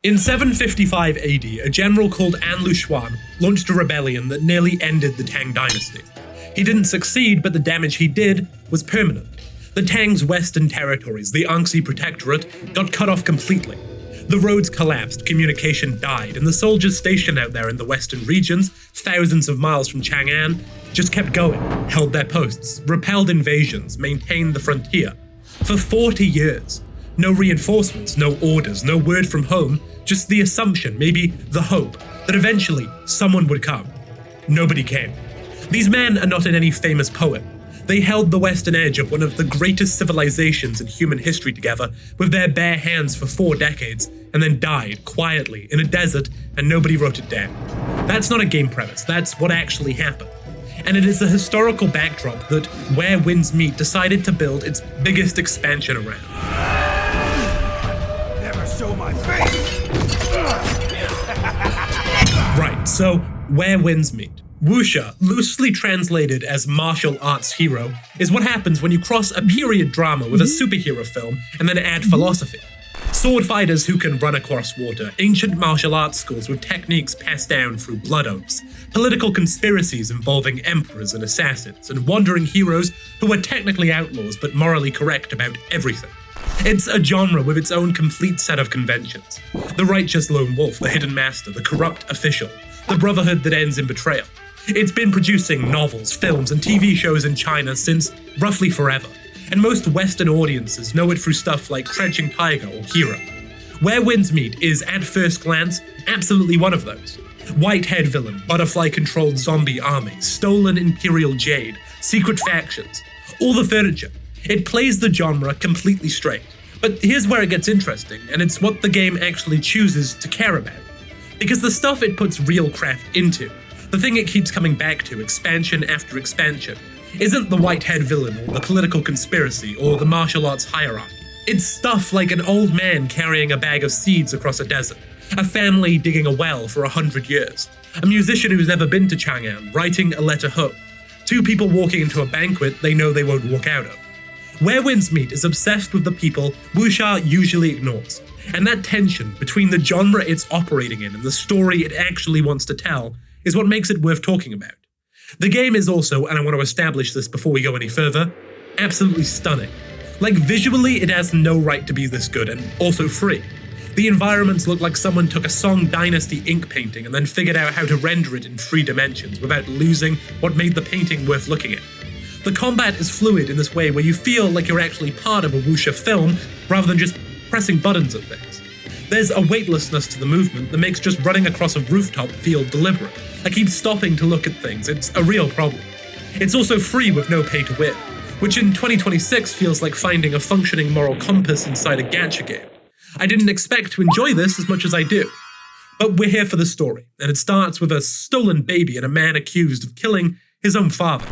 In 755 AD, a general called An Lushuan launched a rebellion that nearly ended the Tang Dynasty. He didn't succeed, but the damage he did was permanent. The Tang's western territories, the Anxi Protectorate, got cut off completely. The roads collapsed, communication died, and the soldiers stationed out there in the western regions, thousands of miles from Chang'an, just kept going, held their posts, repelled invasions, maintained the frontier. For 40 years. No reinforcements, no orders, no word from home, just the assumption, maybe the hope, that eventually someone would come. Nobody came. These men are not in any famous poem. They held the western edge of one of the greatest civilizations in human history together with their bare hands for 4 decades, and then died quietly in a desert and nobody wrote it down. That's not a game premise, that's what actually happened. And it is the historical backdrop that Where Winds Meet decided to build its biggest expansion around. Show my face! Right, so Where Winds Meet. Wuxia, loosely translated as martial arts hero, is what happens when you cross a period drama with a superhero film and then add philosophy. Sword fighters who can run across water, ancient martial arts schools with techniques passed down through blood oaths, political conspiracies involving emperors and assassins, and wandering heroes who are technically outlaws but morally correct about everything. It's a genre with its own complete set of conventions. The righteous lone wolf, the hidden master, the corrupt official, the brotherhood that ends in betrayal. It's been producing novels, films, and TV shows in China since roughly forever, and most Western audiences know it through stuff like Crouching Tiger or Hero. Where Winds Meet is, at first glance, absolutely one of those. White-haired villain, butterfly-controlled zombie army, stolen imperial jade, secret factions, all the furniture. It plays the genre completely straight. But here's where it gets interesting, and it's what the game actually chooses to care about. Because the stuff it puts real craft into, the thing it keeps coming back to expansion after expansion, isn't the white-haired villain or the political conspiracy or the martial arts hierarchy. It's stuff like an old man carrying a bag of seeds across a desert, a family digging a well for 100 years, a musician who's never been to Chang'an writing a letter home, 2 people walking into a banquet they know they won't walk out of. Where Winds Meet is obsessed with the people wuxia usually ignores, and that tension between the genre it's operating in and the story it actually wants to tell is what makes it worth talking about. The game is also, and I want to establish this before we go any further, absolutely stunning. Like visually it has no right to be this good and also free. The environments look like someone took a Tang Dynasty ink painting and then figured out how to render it in 3 dimensions without losing what made the painting worth looking at. The combat is fluid in this way where you feel like you're actually part of a wuxia film rather than just pressing buttons at things. There's a weightlessness to the movement that makes just running across a rooftop feel deliberate. I keep stopping to look at things, it's a real problem. It's also free with no pay to win, which in 2026 feels like finding a functioning moral compass inside a gacha game. I didn't expect to enjoy this as much as I do. But we're here for the story, and it starts with a stolen baby and a man accused of killing his own father.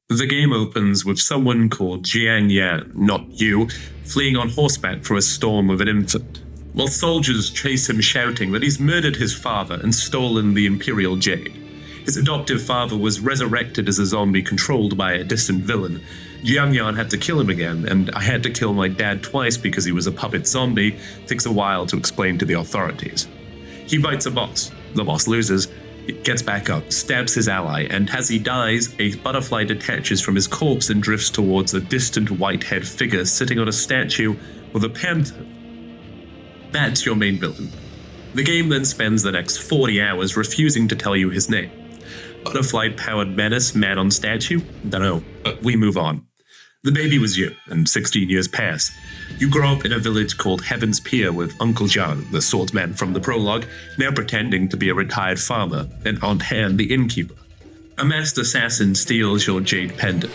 The game opens with someone called Jiang Yan, not you, fleeing on horseback through a storm with an infant, while soldiers chase him shouting that he's murdered his father and stolen the Imperial Jade. His adoptive father was resurrected as a zombie controlled by a distant villain. Jiang Yan had to kill him again, and I had to kill my dad twice because he was a puppet zombie. Takes a while to explain to the authorities. He fights a boss. The boss loses. He gets back up, stabs his ally, and as he dies, a butterfly detaches from his corpse and drifts towards a distant white-haired figure sitting on a statue with a panther. That's your main villain. The game then spends the next 40 hours refusing to tell you his name. Butterfly-powered menace, man on statue? Dunno, but we move on. The baby was you, and 16 years pass. You grow up in a village called Heaven's Pier with Uncle John, the swordsman from the prologue, now pretending to be a retired farmer, and Aunt Han, the innkeeper. A masked assassin steals your jade pendant.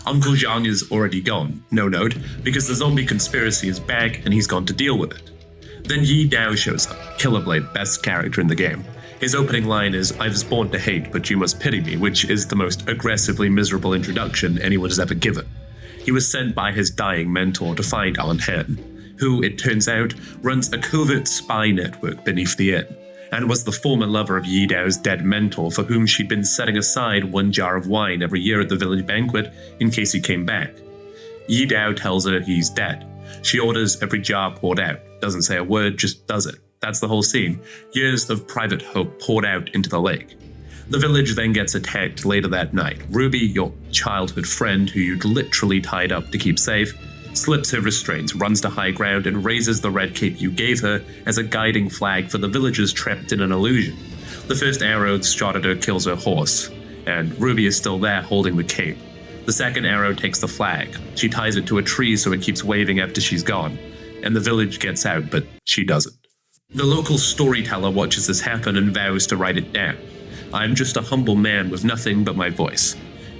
Uncle Zhang is already gone, no note, because the zombie conspiracy is back and he's gone to deal with it. Then Yi Dao shows up, Killer Blade, best character in the game. His opening line is, "I was born to hate, but you must pity me," which is the most aggressively miserable introduction anyone has ever given. He was sent by his dying mentor to find Aunt Han, who, it turns out, runs a covert spy network beneath the inn, and was the former lover of Yi Dao's dead mentor, for whom she'd been setting aside 1 jar of wine every year at the village banquet in case he came back. Yi Dao tells her he's dead. She orders every jar poured out, doesn't say a word, just does it. That's the whole scene. Years of private hope poured out into the lake. The village then gets attacked later that night. Ruby, your childhood friend who you'd literally tied up to keep safe, slips her restraints, runs to high ground, and raises the red cape you gave her as a guiding flag for the villagers trapped in an illusion. The first arrow shot at her kills her horse, and Ruby is still there holding the cape. The second arrow takes the flag. She ties it to a tree so it keeps waving after she's gone, and the village gets out, but she doesn't. The local storyteller watches this happen and vows to write it down. "I'm just a humble man with nothing but my voice."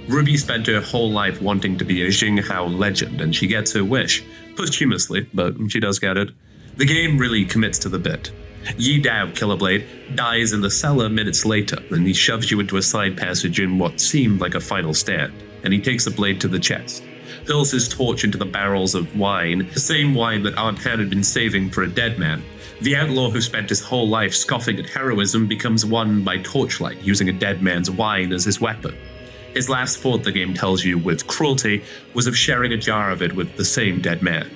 Ruby spent her whole life wanting to be a Jinghao legend, and she gets her wish. Posthumously, but she does get it. The game really commits to the bit. Yi Dao, Killerblade, dies in the cellar minutes later, and he shoves you into a side passage in what seemed like a final stand, and he takes the blade to the chest, hurls his torch into the barrels of wine, the same wine that Aunt Han had been saving for a dead man. The outlaw who spent his whole life scoffing at heroism becomes one by torchlight, using a dead man's wine as his weapon. His last thought, the game tells you with cruelty, was of sharing a jar of it with the same dead man.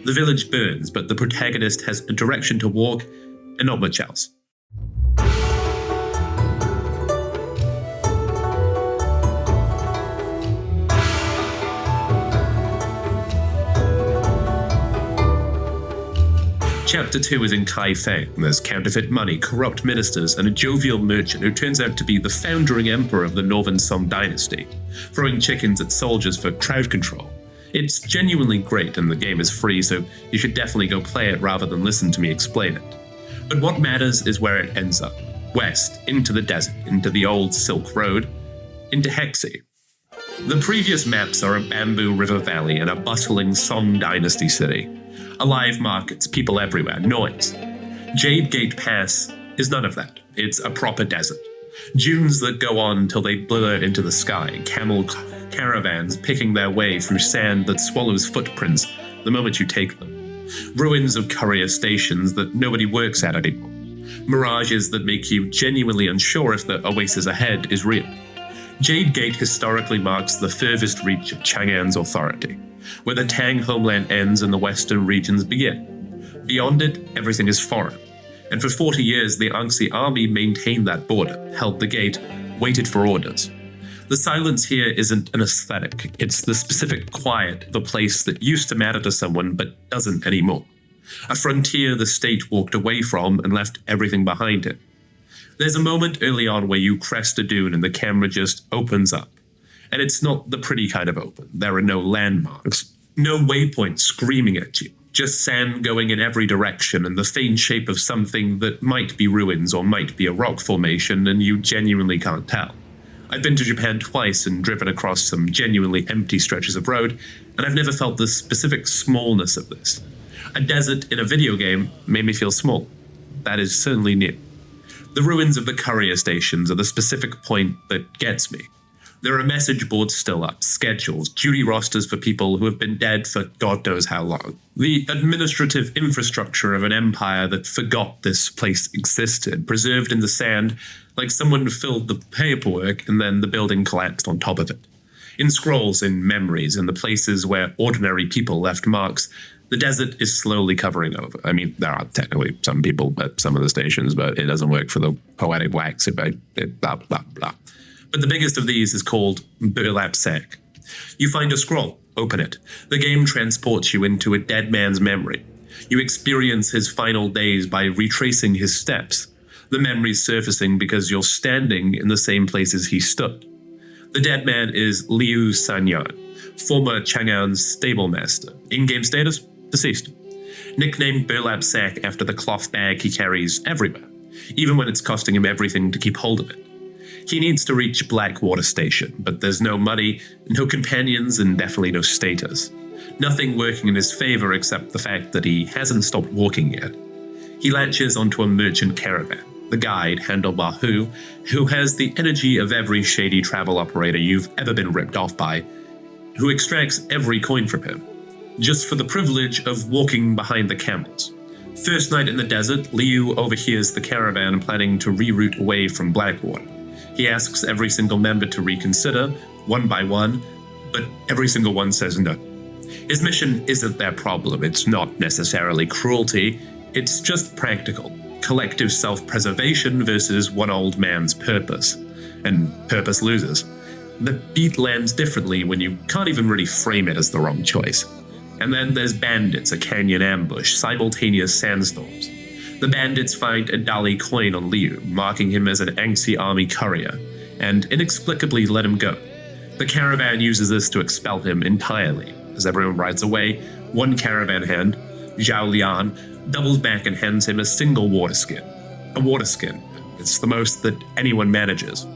The village burns, but the protagonist has a direction to walk, and not much else. Chapter 2 is in Kaifeng. There's counterfeit money, corrupt ministers, and a jovial merchant who turns out to be the founding emperor of the northern Tang Dynasty, throwing chickens at soldiers for crowd control. It's genuinely great, and the game is free, so you should definitely go play it rather than listen to me explain it. But what matters is where it ends up. West, into the desert, into the old Silk Road, into Hexi. The previous maps are a bamboo river valley and a bustling Tang Dynasty city. Alive markets, people everywhere, noise. Jade Gate Pass is none of that. It's a proper desert. Dunes that go on till they blur into the sky, camel caravans picking their way through sand that swallows footprints the moment you take them. Ruins of courier stations that nobody works at anymore. Mirages that make you genuinely unsure if the oasis ahead is real. Jade Gate historically marks the furthest reach of Chang'an's authority, where the Tang homeland ends and the western regions begin. Beyond it, everything is foreign. And for 40 years, the Anxi army maintained that border, held the gate, waited for orders. The silence here isn't an aesthetic, it's the specific quiet of a place that used to matter to someone but doesn't anymore. A frontier the state walked away from and left everything behind it. There's a moment early on where you crest a dune and the camera just opens up. And it's not the pretty kind of open. There are no landmarks, no waypoints screaming at you, just sand going in every direction and the faint shape of something that might be ruins or might be a rock formation, and you genuinely can't tell. I've been to Japan twice and driven across some genuinely empty stretches of road, and I've never felt the specific smallness of this. A desert in a video game made me feel small. That is certainly new. The ruins of the courier stations are the specific point that gets me. There are message boards still up, schedules, duty rosters for people who have been dead for God knows how long. The administrative infrastructure of an empire that forgot this place existed, preserved in the sand, like someone filled the paperwork and then the building collapsed on top of it. In scrolls, in memories, in the places where ordinary people left marks, the desert is slowly covering over. I mean, there are technically some people at some of the stations, but it doesn't work for the poetic wax if blah, blah, blah. But the biggest of these is called Burlap Sack. You find a scroll, open it. The game transports you into a dead man's memory. You experience his final days by retracing his steps, the memories surfacing because you're standing in the same places he stood. The dead man is Liu Sanyan, former Chang'an stablemaster. In-game status, deceased. Nicknamed Burlap Sack after the cloth bag he carries everywhere, even when it's costing him everything to keep hold of it. He needs to reach Blackwater Station, but there's no money, no companions, and definitely no status. Nothing working in his favor except the fact that he hasn't stopped walking yet. He latches onto a merchant caravan. the guide, Handlebar Hu, who has the energy of every shady travel operator you've ever been ripped off by, who extracts every coin from him, just for the privilege of walking behind the camels. First night in the desert, Liu overhears the caravan planning to reroute away from Blackwater. He asks every single member to reconsider, one by one, but every single one says no. His mission isn't their problem, it's not necessarily cruelty, it's just practical. Collective self-preservation versus one old man's purpose. And purpose loses. The beat lands differently when you can't even really frame it as the wrong choice. And then there's bandits, a canyon ambush, simultaneous sandstorms. The bandits find a Dali coin on Liu, marking him as an Hexi army courier, and inexplicably let him go. The caravan uses this to expel him entirely. As everyone rides away, one caravan hand, Zhao Lian, doubles back and hands him a single water skin. A water skin. It's the most that anyone manages.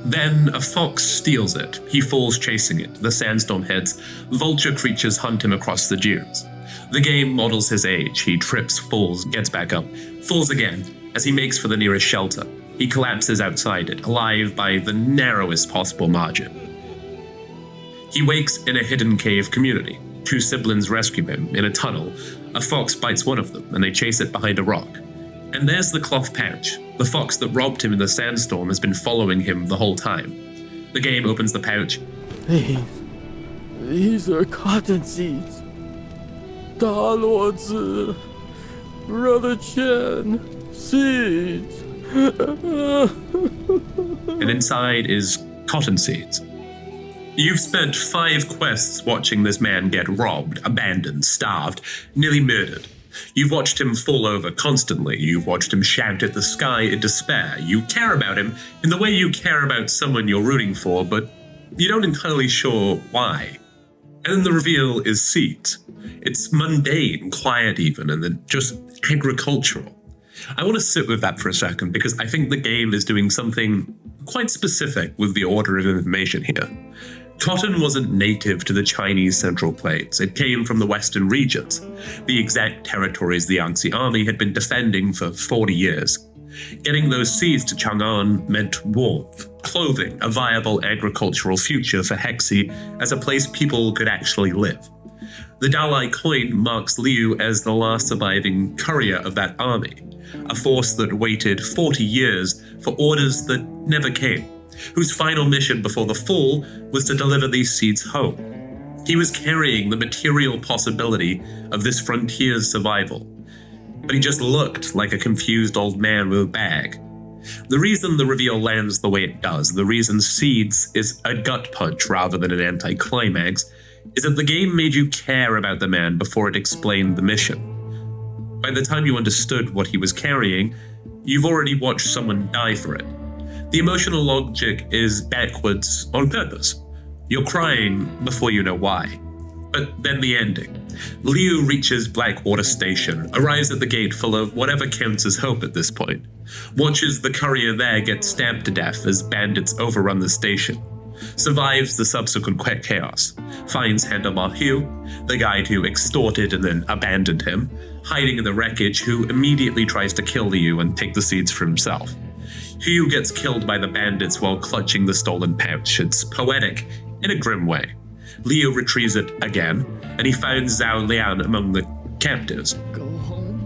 Then a fox steals it. He falls chasing it. The sandstorm heads. Vulture creatures hunt him across the dunes. The game models his age. He trips, falls, gets back up, falls again. As he makes for the nearest shelter, he collapses outside it, alive by the narrowest possible margin. He wakes in a hidden cave community. Two siblings rescue him in a tunnel. A fox bites one of them, and they chase it behind a rock. And there's the cloth pouch. The fox that robbed him in the sandstorm has been following him the whole time. The game opens the pouch. These are cotton seeds. 大骡子, Brother Chen, seeds. And inside is cotton seeds. You've spent 5 quests watching this man get robbed, abandoned, starved, nearly murdered. You've watched him fall over constantly. You've watched him shout at the sky in despair. You care about him in the way you care about someone you're rooting for, but you're not entirely sure why. And then the reveal is seeds. It's mundane, quiet even, and then just agricultural. I want to sit with that for a second because I think the game is doing something quite specific with the order of information here. Cotton wasn't native to the Chinese Central Plains. It came from the western regions, the exact territories the Yangtze army had been defending for 40 years. Getting those seeds to Chang'an meant warmth, clothing, a viable agricultural future for Hexi as a place people could actually live. The Dalai coin marks Liu as the last surviving courier of that army, a force that waited 40 years for orders that never came, whose final mission before the fall was to deliver these seeds home. He was carrying the material possibility of this frontier's survival, but he just looked like a confused old man with a bag. The reason the reveal lands the way it does, the reason Seeds is a gut punch rather than an anticlimax, is that the game made you care about the man before it explained the mission. By the time you understood what he was carrying, you've already watched someone die for it. The emotional logic is backwards on purpose. You're crying before you know why. But then the ending. Liu reaches Blackwater Station, arrives at the gate full of whatever counts as hope at this point, watches the courier there get stabbed to death as bandits overrun the station, survives the subsequent chaos, finds Handlebar Hu, the guide who extorted and then abandoned him, hiding in the wreckage, who immediately tries to kill Liu and take the seeds for himself. Hu gets killed by the bandits while clutching the stolen pouch. It's poetic in a grim way. Liu retrieves it again, and he finds Zhao Lian among the captives. Go home.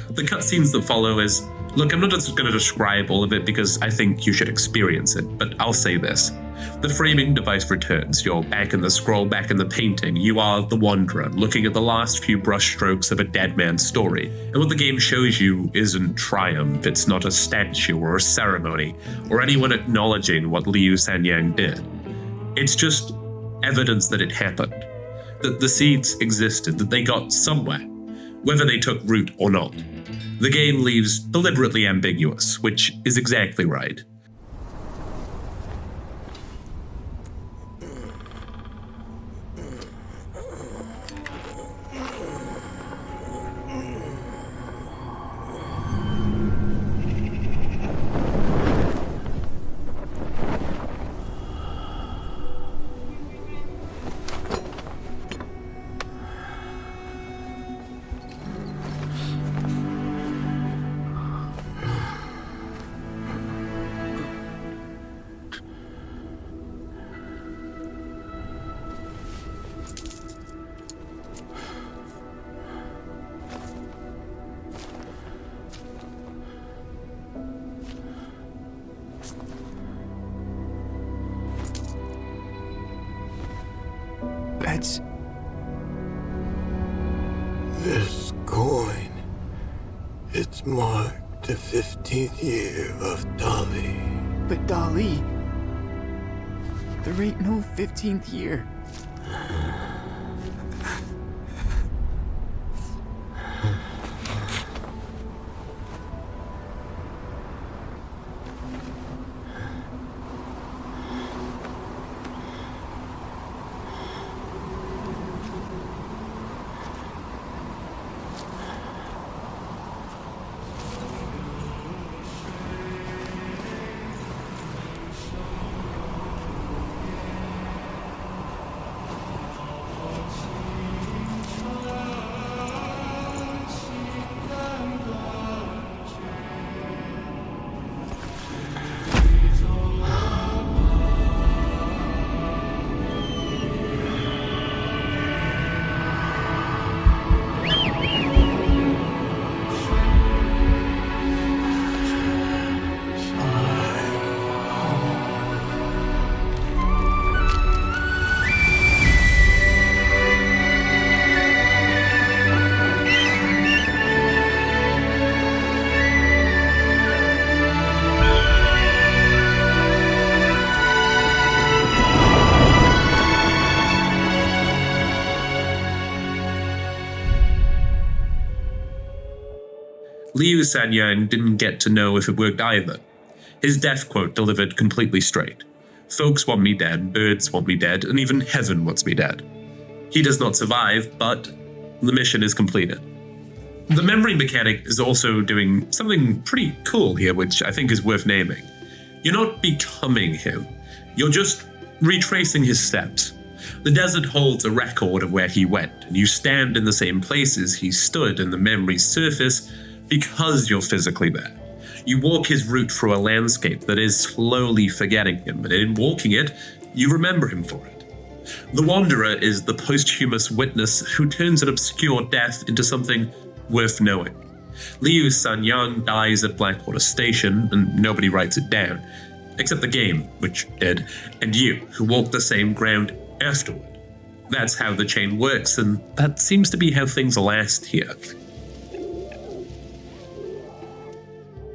The cutscenes that follow is, look, I'm not just going to describe all of it because I think you should experience it, but I'll say this. The framing device returns. You're back in the scroll, back in the painting. You are the wanderer, looking at the last few brushstrokes of a dead man's story. And what the game shows you isn't triumph. It's not a statue or a ceremony, or anyone acknowledging what Liu Sanyang did. It's just evidence that it happened, that the seeds existed, that they got somewhere, whether they took root or not. The game leaves deliberately ambiguous, which is exactly right. That's... This coin, it's marked the 15th year of Dali. But Dali, there ain't no 15th year. Liu Sanyang didn't get to know if it worked either. His death quote delivered completely straight. Folks want me dead, birds want me dead, and even heaven wants me dead. He does not survive, but the mission is completed. The memory mechanic is also doing something pretty cool here, which I think is worth naming. You're not becoming him, you're just retracing his steps. The desert holds a record of where he went, and you stand in the same places he stood in the memory's surface because you're physically there. You walk his route through a landscape that is slowly forgetting him, and in walking it, you remember him for it. The Wanderer is the posthumous witness who turns an obscure death into something worth knowing. Liu Sanyang dies at Blackwater Station, and nobody writes it down, except the game, which did, and you, who walked the same ground afterward. That's how the chain works, and that seems to be how things last here.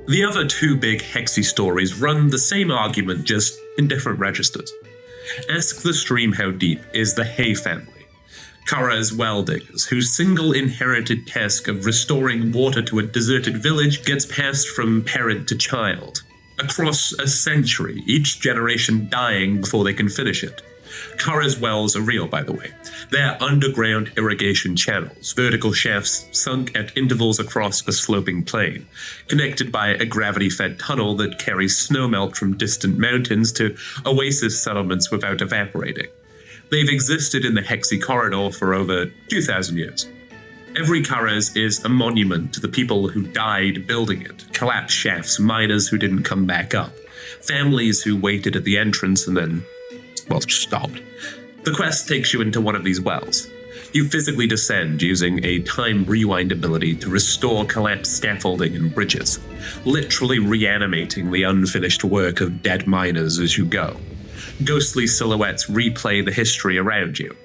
The other two big Hexi stories run the same argument, just in different registers. Ask the Stream How Deep is the Hay family, Kara's well diggers, whose single inherited task of restoring water to a deserted village gets passed from parent to child. Across a century, each generation dying before they can finish it. Kara's wells are real, by the way. They're underground irrigation channels, vertical shafts sunk at intervals across a sloping plain, connected by a gravity-fed tunnel that carries snowmelt from distant mountains to oasis settlements without evaporating. They've existed in the Hexi corridor for over 2,000 years. Every Kara's is a monument to the people who died building it, collapsed shafts, miners who didn't come back up, families who waited at the entrance and then stopped. The quest takes you into one of these wells. You physically descend using a time rewind ability to restore collapsed scaffolding and bridges, literally reanimating the unfinished work of dead miners as you go. Ghostly silhouettes replay the history around you.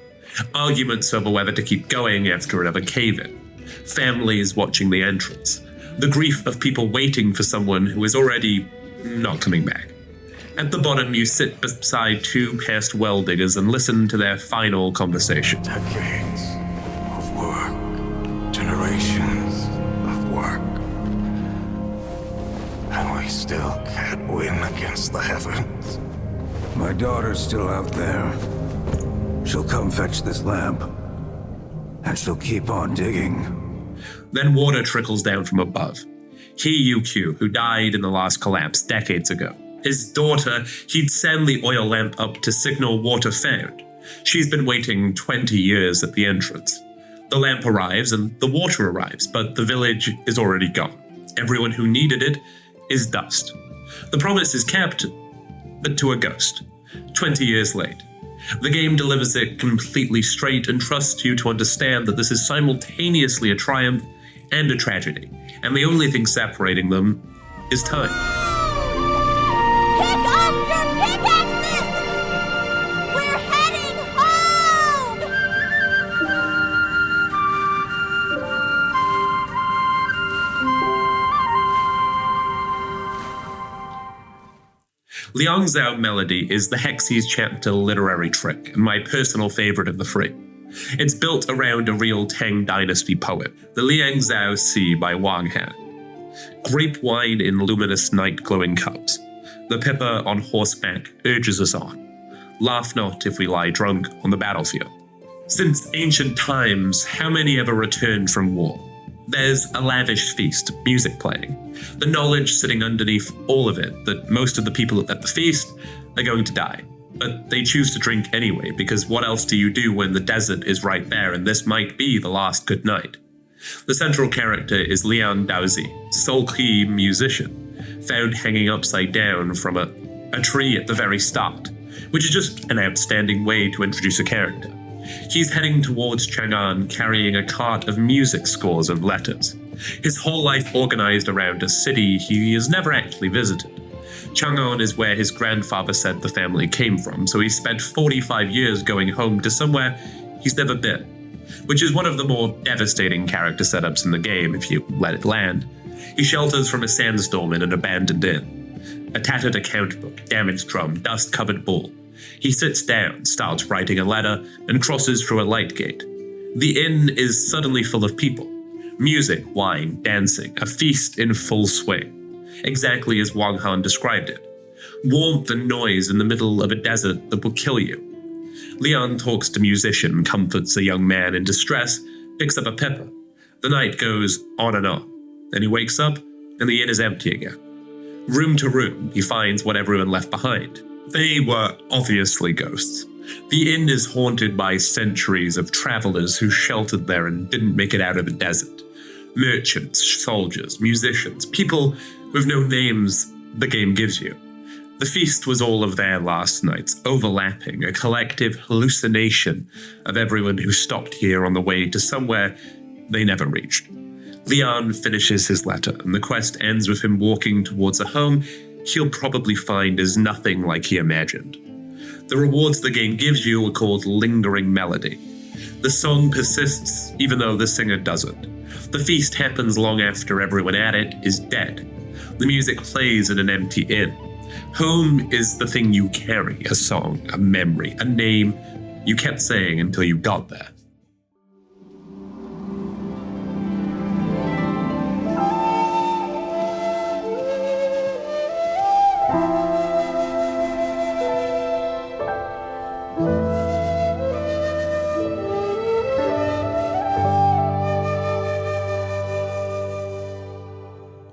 Arguments over whether to keep going after another cave-in. Families watching the entrance. The grief of people waiting for someone who is already not coming back. At the bottom, you sit beside two past well diggers and listen to their final conversation. Decades of work, generations of work, and we still can't win against the heavens. My daughter's still out there. She'll come fetch this lamp, and she'll keep on digging. Then water trickles down from above. He UQ, who died in the last collapse decades ago. His daughter, he'd send the oil lamp up to signal water found. She's been waiting 20 years at the entrance. The lamp arrives and the water arrives, but the village is already gone. Everyone who needed it is dust. The promise is kept, but to a ghost. 20 years late. The game delivers it completely straight and trusts you to understand that this is simultaneously a triumph and a tragedy, and the only thing separating them is time. Liang Zhao Melody is the Hexi's chapter literary trick, and my personal favorite of the three. It's built around a real Tang Dynasty poem, the Liang Zhao Sea by Wang Han. Grape wine in luminous night-glowing cups. The Pippa on horseback urges us on. Laugh not if we lie drunk on the battlefield. Since ancient times, how many ever returned from war? There's a lavish feast, music playing. The knowledge sitting underneath all of it that most of the people at the feast are going to die. But they choose to drink anyway, because what else do you do when the desert is right there and this might be the last good night? The central character is Lian Daozi, sulky musician, found hanging upside down from a tree at the very start, which is just an outstanding way to introduce a character. He's heading towards Chang'an carrying a cart of music scores and letters. His whole life organized around a city he has never actually visited. Chang'an is where his grandfather said the family came from, so he spent 45 years going home to somewhere he's never been, which is one of the more devastating character setups in the game if you let it land. He shelters from a sandstorm in an abandoned inn. A tattered account book, damaged drum, dust-covered bull. He sits down, starts writing a letter, and crosses through a light gate. The inn is suddenly full of people. Music, wine, dancing, a feast in full swing. Exactly as Wang Han described it. Warmth and noise in the middle of a desert that will kill you. Lian talks to musician, comforts a young man in distress, picks up a pepper. The night goes on. Then he wakes up, and the inn is empty again. Room to room, he finds what everyone left behind. They were obviously ghosts. The inn is haunted by centuries of travelers who sheltered there and didn't make it out of the desert. Merchants, soldiers, musicians, people with no names the game gives you. The feast was all of their last nights, overlapping, a collective hallucination of everyone who stopped here on the way to somewhere they never reached. Lian finishes his letter, and the quest ends with him walking towards a home he'll probably find is nothing like he imagined. The rewards the game gives you are called Lingering Melody. The song persists even though the singer doesn't. The feast happens long after everyone at it is dead. The music plays in an empty inn. Home is the thing you carry, a song, a memory, a name you kept saying until you got there.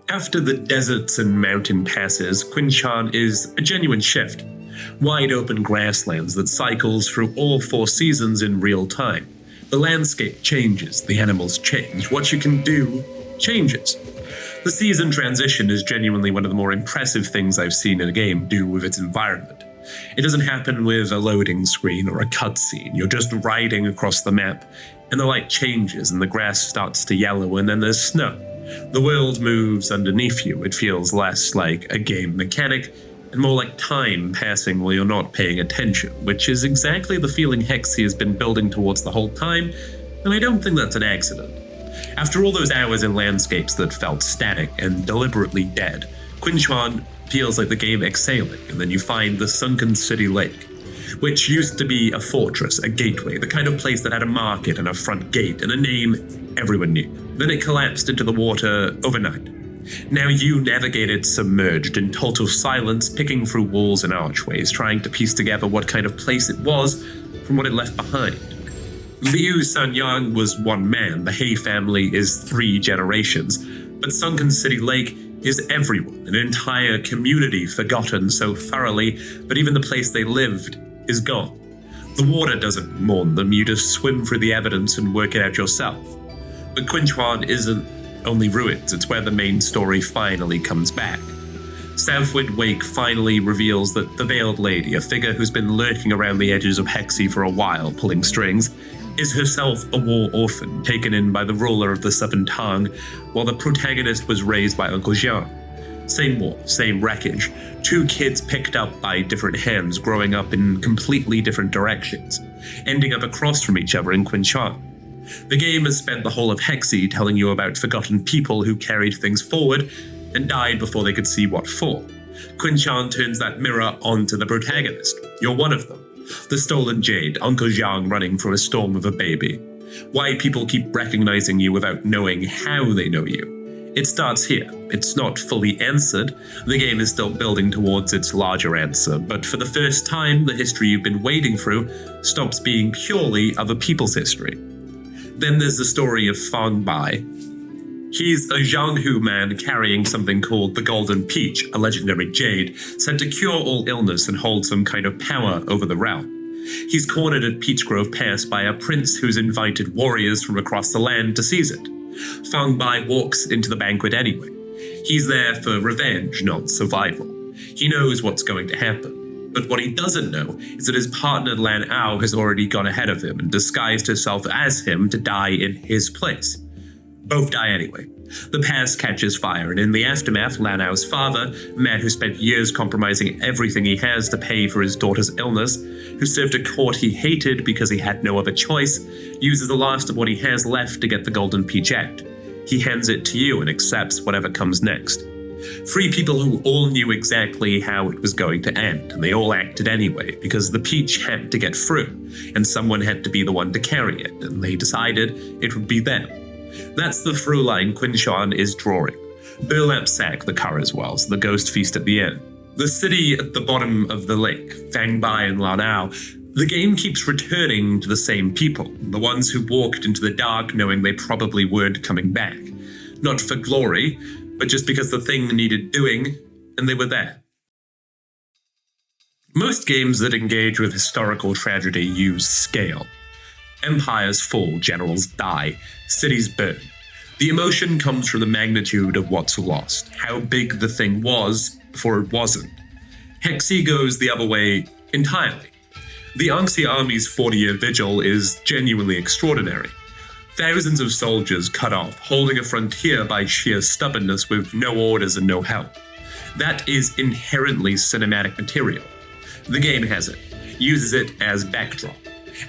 After the deserts and mountain passes, Qinchuan is a genuine shift. Wide open grasslands that cycles through all 4 seasons in real time. The landscape changes, the animals change, what you can do changes. The season transition is genuinely one of the more impressive things I've seen in a game do with its environment. It doesn't happen with a loading screen or a cutscene. You're just riding across the map, and the light changes and the grass starts to yellow and then there's snow. The world moves underneath you. It feels less like a game mechanic and more like time passing while you're not paying attention, which is exactly the feeling Hexi has been building towards the whole time, and I don't think that's an accident. After all those hours in landscapes that felt static and deliberately dead, Qinchuan feels like the game exhaling, and then you find the sunken city lake, which used to be a fortress, a gateway, the kind of place that had a market and a front gate and a name everyone knew. Then it collapsed into the water overnight. Now you navigated submerged in total silence, picking through walls and archways, trying to piece together what kind of place it was from what it left behind. Liu Sanyang was one man, the He family is 3 generations, but Sunken City Lake is everyone, an entire community forgotten so thoroughly, but even the place they lived is gone. The water doesn't mourn them, you just swim through the evidence and work it out yourself. But Qinchuan isn't only ruins, it's where the main story finally comes back. Southwind Wake finally reveals that the Veiled Lady, a figure who's been lurking around the edges of Hexi for a while, pulling strings, is herself a war orphan, taken in by the ruler of the Southern Tang, while the protagonist was raised by Uncle Jiang. Same war, same wreckage, 2 kids picked up by different hands, growing up in completely different directions, ending up across from each other in Qinchuan. The game has spent the whole of Hexi telling you about forgotten people who carried things forward and died before they could see what for. Qinchuan turns that mirror onto the protagonist. You're one of them. The stolen jade, Uncle Zhang running from a storm with a baby. Why people keep recognizing you without knowing how they know you. It starts here. It's not fully answered. The game is still building towards its larger answer, but for the first time, the history you've been wading through stops being purely of a people's history. Then there's the story of Fang Bai. He's a Jianghu man carrying something called the Golden Peach, a legendary jade, said to cure all illness and hold some kind of power over the realm. He's cornered at Peach Grove Pass by a prince who's invited warriors from across the land to seize it. Fang Bai walks into the banquet anyway. He's there for revenge, not survival. He knows what's going to happen. But what he doesn't know is that his partner Lan Ao has already gone ahead of him and disguised herself as him to die in his place. Both die anyway. The pass catches fire, and in the aftermath, Lan Ao's father, a man who spent years compromising everything he has to pay for his daughter's illness, who served a court he hated because he had no other choice, uses the last of what he has left to get the Golden Peach Act. He hands it to you and accepts whatever comes next. 3 people who all knew exactly how it was going to end, and they all acted anyway, because the peach had to get through, and someone had to be the one to carry it, and they decided it would be them. That's the through line Qinchuan is drawing. Burlap sack the Kara's wells, the ghost feast at the end. The city at the bottom of the lake, Fang Bai and Lan Ao. The game keeps returning to the same people, the ones who walked into the dark knowing they probably weren't coming back. Not for glory, but just because the thing needed doing, and they were there. Most games that engage with historical tragedy use scale. Empires fall, generals die, cities burn. The emotion comes from the magnitude of what's lost, how big the thing was before it wasn't. Hexi goes the other way entirely. The Yangtze Army's 40-year vigil is genuinely extraordinary. Thousands of soldiers cut off, holding a frontier by sheer stubbornness with no orders and no help. That is inherently cinematic material. The game has it, uses it as backdrop.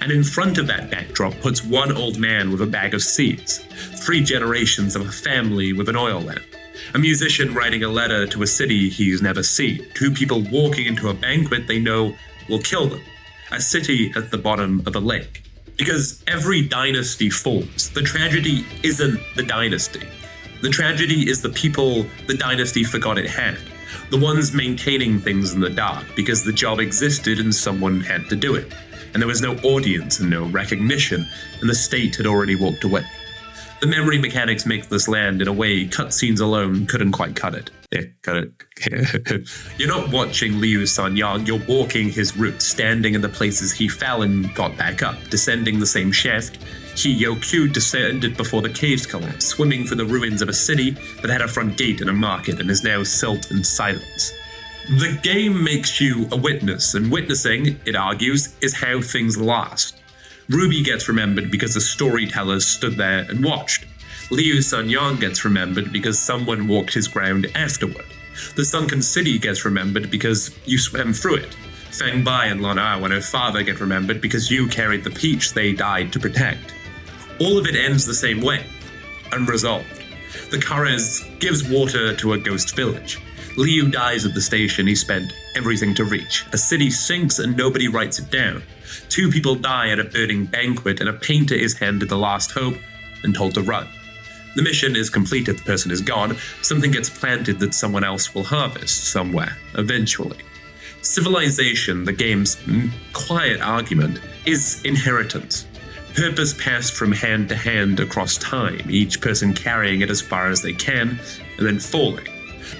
And in front of that backdrop puts one old man with a bag of seeds, 3 generations of a family with an oil lamp, a musician writing a letter to a city he's never seen, 2 people walking into a banquet they know will kill them, a city at the bottom of a lake. Because every dynasty falls. The tragedy isn't the dynasty. The tragedy is the people the dynasty forgot it had, the ones maintaining things in the dark because the job existed and someone had to do it. And there was no audience and no recognition, and the state had already walked away. The memory mechanics make this land in a way cutscenes alone couldn't quite cut it. You're not watching Liu Sanyang, you're walking his route, standing in the places he fell and got back up, descending the same shaft. He Yoku descended before the caves collapsed, swimming through the ruins of a city that had a front gate and a market and is now silt and silence. The game makes you a witness, and witnessing, it argues, is how things last. Ruby gets remembered because the storytellers stood there and watched. Liu Sanyang gets remembered because someone walked his ground afterward. The sunken city gets remembered because you swam through it. Fang Bai and Lan Ao and her father get remembered because you carried the peach they died to protect. All of it ends the same way, unresolved. The Karas gives water to a ghost village. Liu dies at the station he spent everything to reach. A city sinks and nobody writes it down. 2 people die at a burning banquet and a painter is handed the last hope and told to run. The mission is completed, the person is gone, something gets planted that someone else will harvest somewhere, eventually. Civilization, the game's quiet argument, is inheritance. Purpose passed from hand to hand across time, each person carrying it as far as they can, and then falling,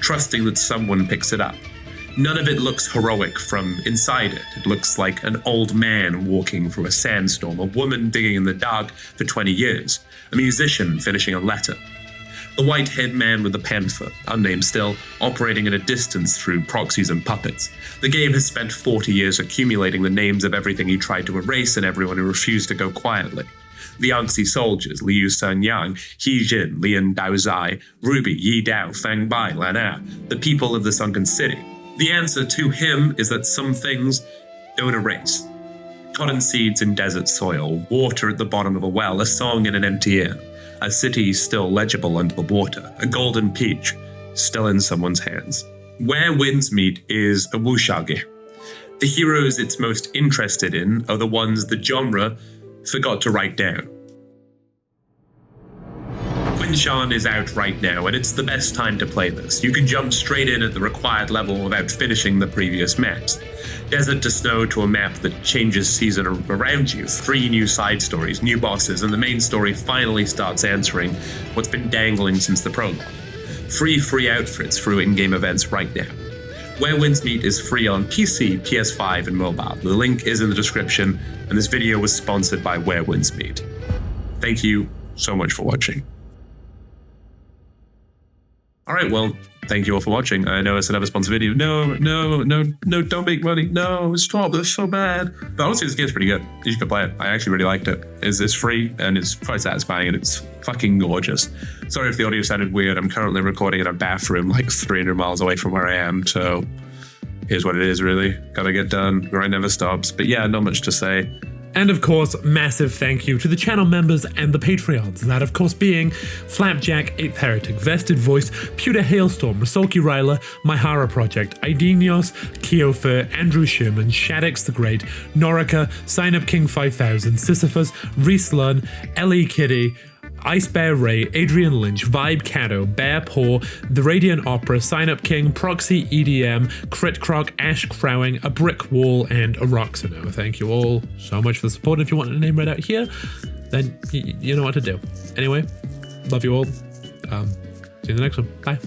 trusting that someone picks it up. None of it looks heroic from inside it. It looks like an old man walking through a sandstorm, a woman digging in the dark for 20 years, a musician finishing a letter. The white-haired man with the panther, unnamed still, operating at a distance through proxies and puppets. The game has spent 40 years accumulating the names of everything he tried to erase and everyone who refused to go quietly. The Yangtze soldiers, Liu Sanyang, He Jin, Lian Daozai, Ruby, Yi Dao, Fang Bai, Lan Ao, the people of the sunken city. The answer to him is that some things don't erase. Cotton seeds in desert soil, water at the bottom of a well, a song in an empty inn, a city still legible under the water, a golden peach still in someone's hands. Where Winds Meet is a wuxia game. The heroes it's most interested in are the ones the genre forgot to write down. Qinchuan is out right now, and it's the best time to play this. You can jump straight in at the required level without finishing the previous maps. Desert to snow to a map that changes season around you, 3 new side stories, new bosses, and the main story finally starts answering what's been dangling since the prologue. Free outfits through in-game events right now. Where Winds Meet is free on PC, PS5, and mobile. The link is in the description, and this video was sponsored by Where Winds Meet. Thank you so much for watching. Alright, well, thank you all for watching. I know I said I have a sponsored video. No, don't make money. No, stop, that's so bad. But honestly, this game's pretty good. You should go play it. I actually really liked it. It's free, and it's quite satisfying, and it's fucking gorgeous. Sorry if the audio sounded weird. I'm currently recording in a bathroom like 300 miles away from where I am, so here's what it is, really. Gotta get done. Grind never stops. But yeah, not much to say. And of course, massive thank you to the channel members and the Patreons, that of course being Flapjack, 8th Heretic, Vested Voice, Pewter Hailstorm, Rasolki Ryla, Myhara Project, Idenios, Kiofer, Andrew Sherman, Shaddix the Great, Norica, Sign Up King 5000, Sisyphus, Reese Lunn, Ellie Kitty, Ice Bear Ray, Adrian Lynch, Vibe Cato, Bear Paw, The Radiant Opera, Sign Up King, Proxy EDM, Crit Croc, Ash Crowing, A Brick Wall, and a Roxano. Thank you all so much for the support. If you want a name right out here, then you know what to do. Anyway, love you all. See you in the next one. Bye.